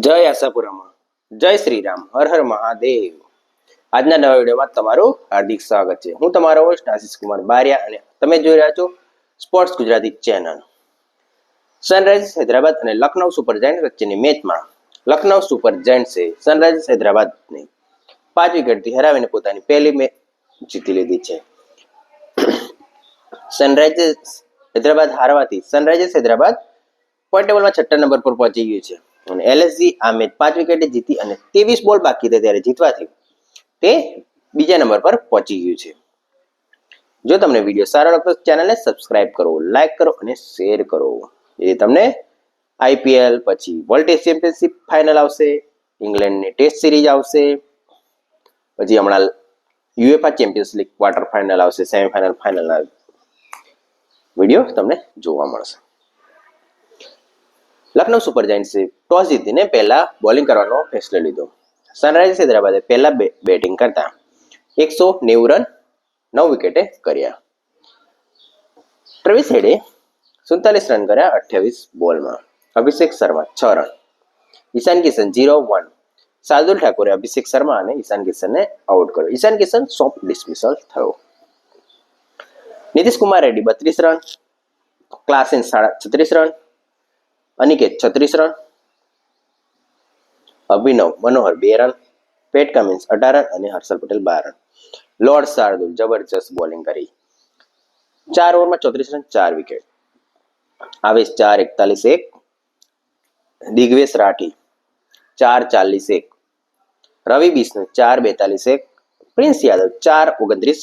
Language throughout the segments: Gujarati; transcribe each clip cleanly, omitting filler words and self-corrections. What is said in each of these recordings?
જય આશાપુરામાં જય શ્રી રામ હર હર મહાદેવ। આજના નવા વિડીયોમાં તમારું હાર્દિક સ્વાગત છે। હું તમારો હોસ્ટ આશીષ કુમાર બારિયા અને તમે જોઈ રહ્યા છો sports Gujarati channel. Sunrisers Hyderabad અને લખનઉ સુપર જાયન્ટ્સ વચ્ચેની મેચમાં લખનઉ સુપર જાયન્ટ્સે સનરાઇઝર્સ હૈદરાબાદને 5 વિકેટથી હરાવીને પોતાની પહેલી મેચ જીતી લીધી છે। સનરાઇઝર્સ હૈદરાબાદ હારવાથી સનરાઇઝર્સ હૈદરાબાદ પોઈન્ટ ટેબલમાં 6ઠ્ઠા નંબર પર પહોંચી ગયું છે અને એલએસજી આ મેચ 5 વિકેટે જીતી અને 23 બોલ બાકી હતા ત્યારે જીતવાથી તે બીજા નંબર પર પહોંચી ગયું છે। જો તમને વિડીયો સારો લાગતો તો ચેનલને સબસ્ક્રાઇબ કરો, લાઈક કરો અને શેર કરો। એ તમને આઈપીએલ પછી વર્લ્ડ ટેસ્ટ ચેમ્પિયનશિપ ફાઇનલ આવશે, ઇંગ્લેન્ડની ટેસ્ટ સિરીઝ આવશે, પછી હમણાં યુએફા ચેમ્પિયન્સ લીગ ક્વાર્ટર ફાઇનલ આવશે, સેમીફાઇનલ ફાઇનલના વિડીયો તમને જોવા મળશે। લખનઉ સુપર જાયન્ટ્સે ટોસ જીતીને પહેલા બોલિંગ કરવાનો ફેસલો લીધો। સનરાઇઝર્સ હૈદરાબાદે પહેલા બેટિંગ કરતા 190 રન 9 વિકેટે કર્યા। ટ્રેવિસ હેડે 47 રન કર્યા 28 બોલમાં। અભિષેક શર્મા 6 રન, ઈશાન કિશન 0-1। શાર્દુલ ઠાકુરે અભિષેક શર્મા અને ઈશાન કિશનને આઉટ કર્યો। ઈશાન કિશન સોફ્ટ ડિસમિસલ થયો। Nitish Kumar Reddy 32 run, Klaasen 36 run, Aniket 36 run, Abhinav Manohar 2 run, Pat Cummins 18 run અને હર્ષલ પટેલ 12 રન। લોર્ડ શાર્દુલ જબરજસ્ત બોલિંગ કરી, 4 ઓવરમાં 34 run 4 wicket. Avesh 4:41, Digvesh Rathi 4:41, Ravi Bishnoi 4:42, Prince Yadav 4:29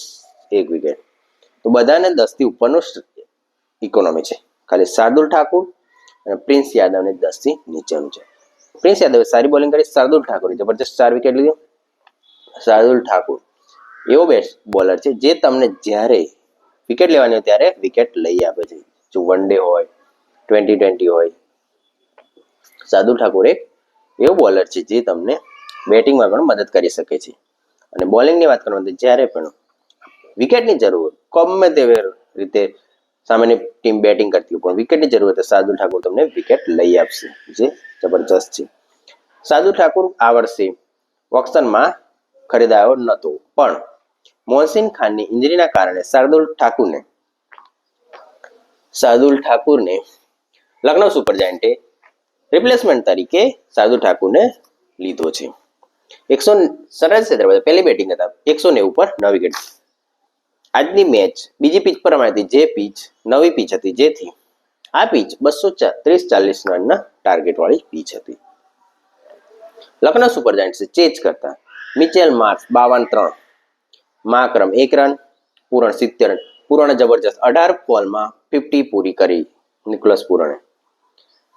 1 wicket. તો બધાને 10 થી ઉપરનું ઇકોનોમી છે, ખાલી શાર્દુલ ઠાકુર અને પ્રિન્સ યાદવને 10 થી નીચેનું છે। પ્રિન્સ યાદવે સારી બોલિંગ કરી, શાર્દુલ ઠાકુરે જબરજસ્ત 4 વિકેટ લીધો। શાર્દુલ ઠાકુર એવો બેસ્ટ બોલર છે જે તમને જ્યારે વિકેટ લેવાની હોય ત્યારે વિકેટ લઈ આપે છે, જો વન ડે હોય, T20 હોય। શાર્દુલ ઠાકુર એક એવો બોલર છે જે તમને બેટિંગમાં પણ મદદ કરી શકે છે અને બોલિંગની વાત કરવામાં તો જ્યારે પણ વિકેટની જરૂર ગમે તેવી રીતે સામેની ટીમ બેટિંગ કરતી હોય પણ વિકેટની જરૂર હોય તો શાર્દુલ ઠાકુર તમને વિકેટ લઈ આપશે, જે જબરજસ્ત છે। શાર્દુલ ઠાકુર આ વર્ષે ઓક્શનમાં ખરીદાયો નહોતો પણ મોહસિન ખાનની ઇન્જરીના કારણે શાર્દુલ ઠાકુરને લખનઉ સુપર જાયન્ટે રિપ્લેસમેન્ટ તરીકે શાર્દુલ ઠાકુરને લીધો છે। સનરાઇઝર્સ હૈદરાબાદ પહેલી બેટિંગ હતા 190 પર 9 વિકેટ। આજની મેચ બીજી પીચ પર રમાઈ હતી, જે પીચ નવી પીચ હતી, જેથી આ પીચ 230-40 રનના ટાર્ગેટવાળી પીચ હતી। લખનઉ સુપર જાયન્ટ્સે ચેઝ કરતા Mitchell Marsh 52-3, Markram 1 run, Pooran 70 run. પૂરણે જબરજસ્ત 18 બોલમાં 50 પૂરી કરી નિકોલસ પૂરણે।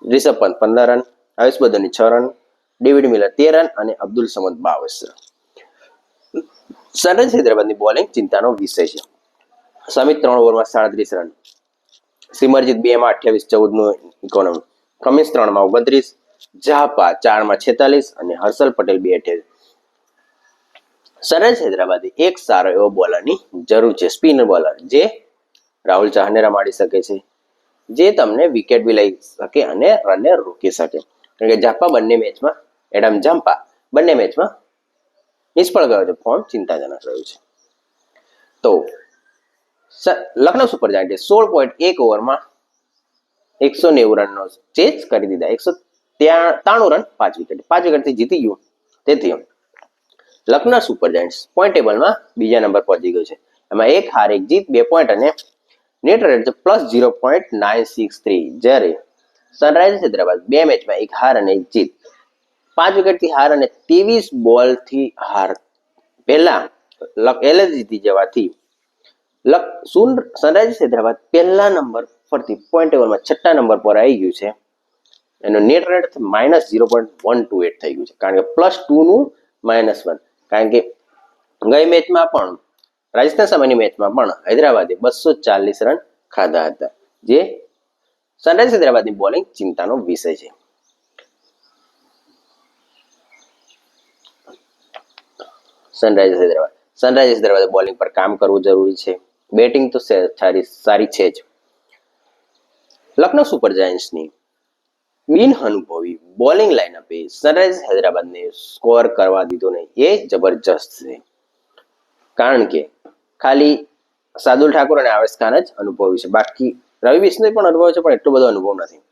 Rishabh Pant 15 run, Ayush Badoni 6 run, David Miller 13 run અને અબ્દુલ સમદ 22 રન। સનરાઇઝર્સ હૈદરાબાદની બોલિંગ ચિંતાનો વિષય છે। સમિત 3 ઓવરમાં 37 રન, સિમરજીત 2 માં 28-14 નું ઇકોનોમી, કમિન્સ 3 માં 29, ઝાપા 4 માં 46 અને હર્ષલ પટેલ 2-28। સનરાઇઝર્સ હૈદરાબાદે એક સારો એવો બોલરની જરૂર છે, સ્પિનર બોલર, જે રાહુલ ચાહરને રમાડી શકે છે, જે તમને વિકેટ બી લઈ શકે અને રનને રોકી શકે, કારણ કે ઝાપા બંને મેચમાં એડમ ઝામ્પા બંને મેચમાં નિષ્ફળ ગયો છે, ફોર્મ ચિંતાજનક રહ્યું છે। તો લખનઉ સુપર જાયન્ટે 16.1 ઓવરમાં 190 રનનો ચેઝ કરી દીધા, 193 રન 5 વિકેટ, 5 વિકેટથી જીતી ગયું। તેથી લખનઉ સુપર જાયન્ટ્સ પોઈન્ટ ટેબલમાં બીજા નંબર પહોંચી ગયું છે। એમાં 1 હાર 1 જીત 2 પોઈન્ટ અને નેટ રેટ છે +0.963, જ્યારે સનરાઇઝર્સ હૈદરાબાદ 2 મેચમાં 1 હાર અને 1 જીત, 5 વિકેટથી હાર અને 23 બોલથી હાર પહેલા એલએસ જીતી જવાથી સનરાઇઝર્સ હૈદરાબાદ પહેલા નંબર પરથી પોઈન્ટ ટેબલમાં 6ઠ્ઠા નંબર પર આવી ગયું છે। એનો નેટ રેટ -0.128 થઈ ગયું છે, કારણ કે +2 નું -1, કારણ કે ગઈ મેચમાં પણ રાજસ્થાન સામેની મેચમાં પણ હૈદરાબાદે 240 રન ખાધા હતા, જે સનરાઇઝર્સ હૈદરાબાદની બોલિંગ ચિંતાનો વિષય છે। સનરાઇઝર્સ હૈદરાબાદે બોલિંગ પર કામ કરવું જરૂરી છે, બેટિંગ તો સારી છે જ। લખનઉ સુપર જાયન્ટ્સની બિન અનુભવી બોલિંગ લાઇનઅપે સનરાઇઝ હૈદરાબાદને સ્કોર કરવા દીધો નહીં. એ જબરજસ્ત છે, કારણ કે ખાલી શાર્દુલ ઠાકુર અને આવેશ ખાન જ અનુભવી છે. બાકી રવિ બિશ્નોઈ પણ અનુભવ છે, પણ એટલો બધો અનુભવ નથી.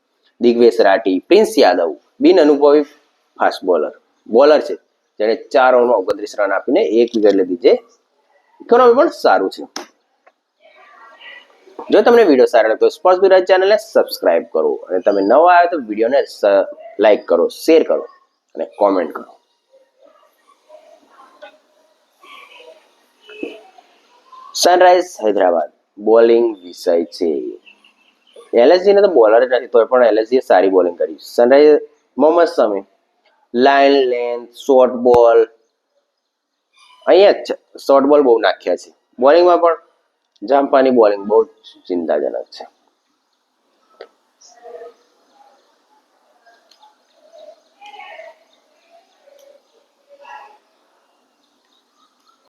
દિગ્વેશ રાઠી, પ્રિન્સ યાદવ બિન અનુભવી ફાસ્ટ બોલર છે, જેણે 4 ઓવરમાં 29 રન આપીને 1 વિકેટ લીધી છે. ઇકોનોમી પણ સારું છે. જો તમને વિડીયો સારો લાગે તો સ્પોર્ટ્સ ગુજરાત ચેનલને સબસ્ક્રાઇબ કરો, અને તમે નવા આવ્યો તો વિડીયોને લાઈક કરો, શેર કરો અને કોમેન્ટ કરો. સનરાઇઝ હૈદરાબાદ બોલિંગ વિષય છે. એલએસજી ને તો બોલર જ નથી, તોય પણ એલએસજી સારી બોલિંગ કરી. સનરાઇઝ મોહમ્મદ શમી લાઇન લેન્થ શોર્ટ બોલ અહીંયા જ શોર્ટ બોલ બહુ નાખ્યા છે. બોલિંગમાં પણ જામપાની બોલિંગ બહુ ચિંતાજનક છે.